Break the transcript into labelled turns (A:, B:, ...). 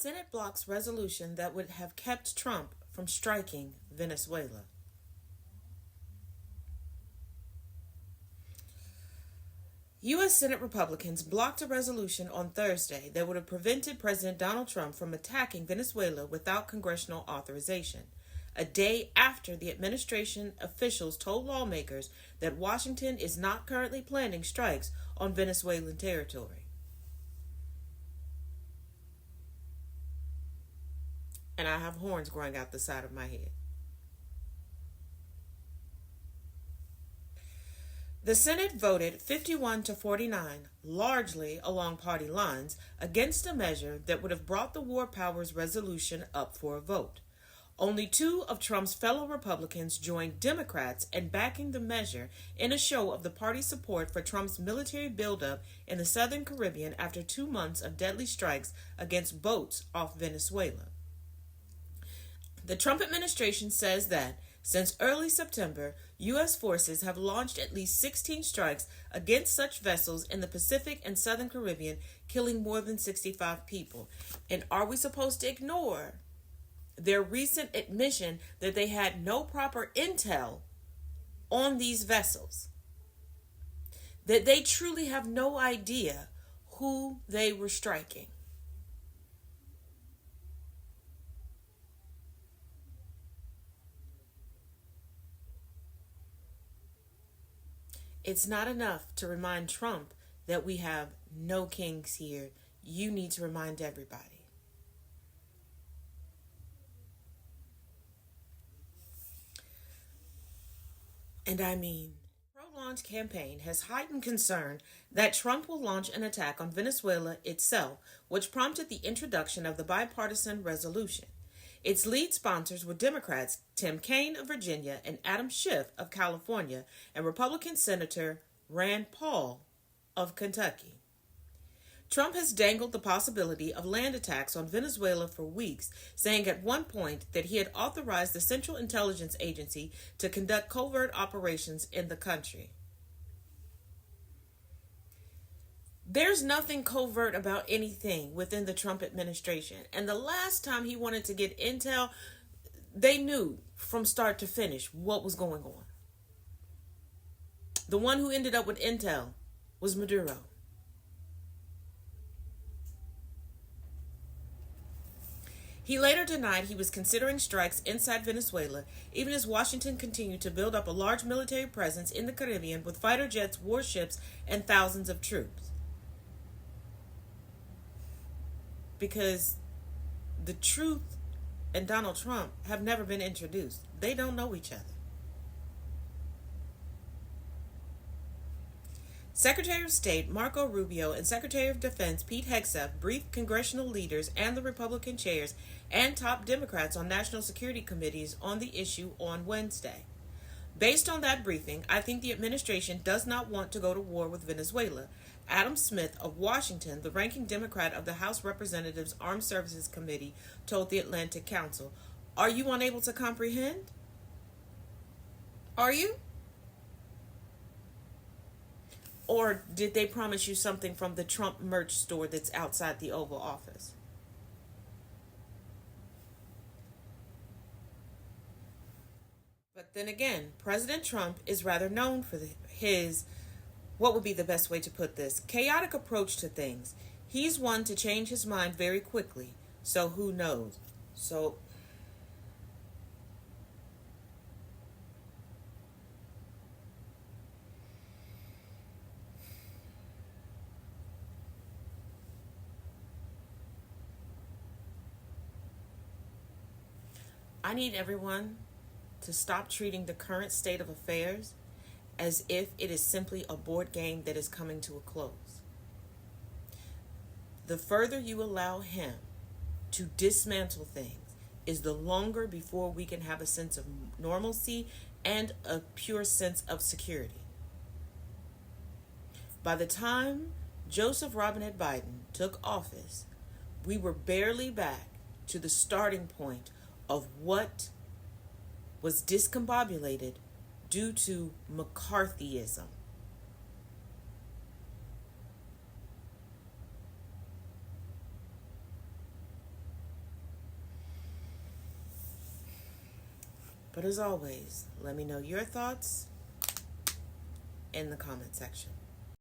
A: Senate blocks resolution that would have kept Trump from striking Venezuela. U.S. Senate Republicans blocked a resolution on Thursday that would have prevented President Donald Trump from attacking Venezuela without congressional authorization, a day after the administration officials told lawmakers that Washington is not currently planning strikes on Venezuelan territory. And I have horns growing out the side of my head. The Senate voted 51 to 49, largely along party lines, against a measure that would have brought the War Powers Resolution up for a vote. Only two of Trump's fellow Republicans joined Democrats in backing the measure in a show of the party's support for Trump's military buildup in the Southern Caribbean after 2 months of deadly strikes against boats off Venezuela. The Trump administration says that since early September, U.S. forces have launched at least 16 strikes against such vessels in the Pacific and Southern Caribbean, killing more than 65 people. And are we supposed to ignore their recent admission that they had no proper intel on these vessels? That they truly have no idea who they were striking? It's not enough to remind Trump that we have no kings here. You need to remind everybody. And I mean, the pro-launch campaign has heightened concern that Trump will launch an attack on Venezuela itself, which prompted the introduction of the bipartisan resolution. Its lead sponsors were Democrats Tim Kaine of Virginia and Adam Schiff of California, and Republican Senator Rand Paul of Kentucky. Trump has dangled the possibility of land attacks on Venezuela for weeks, saying at one point that he had authorized the Central Intelligence Agency to conduct covert operations in the country. There's nothing covert about anything within the Trump administration. And the last time he wanted to get intel, they knew from start to finish what was going on. The one who ended up with intel was Maduro. He later denied he was considering strikes inside Venezuela, even as Washington continued to build up a large military presence in the Caribbean with fighter jets, warships, and thousands of troops. Because the truth and Donald Trump have never been introduced. They don't know each other. Secretary of State Marco Rubio and Secretary of Defense Pete Hegseth briefed congressional leaders and the Republican chairs and top Democrats on national security committees on the issue on Wednesday. Based on that briefing, I think the administration does not want to go to war with Venezuela. Adam Smith of Washington, the ranking Democrat of the House Representatives Armed Services Committee, told the Atlantic Council. Are you unable to comprehend? Are you? Or did they promise you something from the Trump merch store that's outside the Oval Office? But then again, President Trump is rather known for his, what would be the best way to put this, chaotic approach to things. He's one to change his mind very quickly. So who knows? So I need everyone to stop treating the current state of affairs as if it is simply a board game that is coming to a close. The further you allow him to dismantle things is the longer before we can have a sense of normalcy and a pure sense of security. By the time Joseph Robinette Biden took office, we were barely back to the starting point of what was discombobulated due to McCarthyism. But as always, let me know your thoughts in the comment section.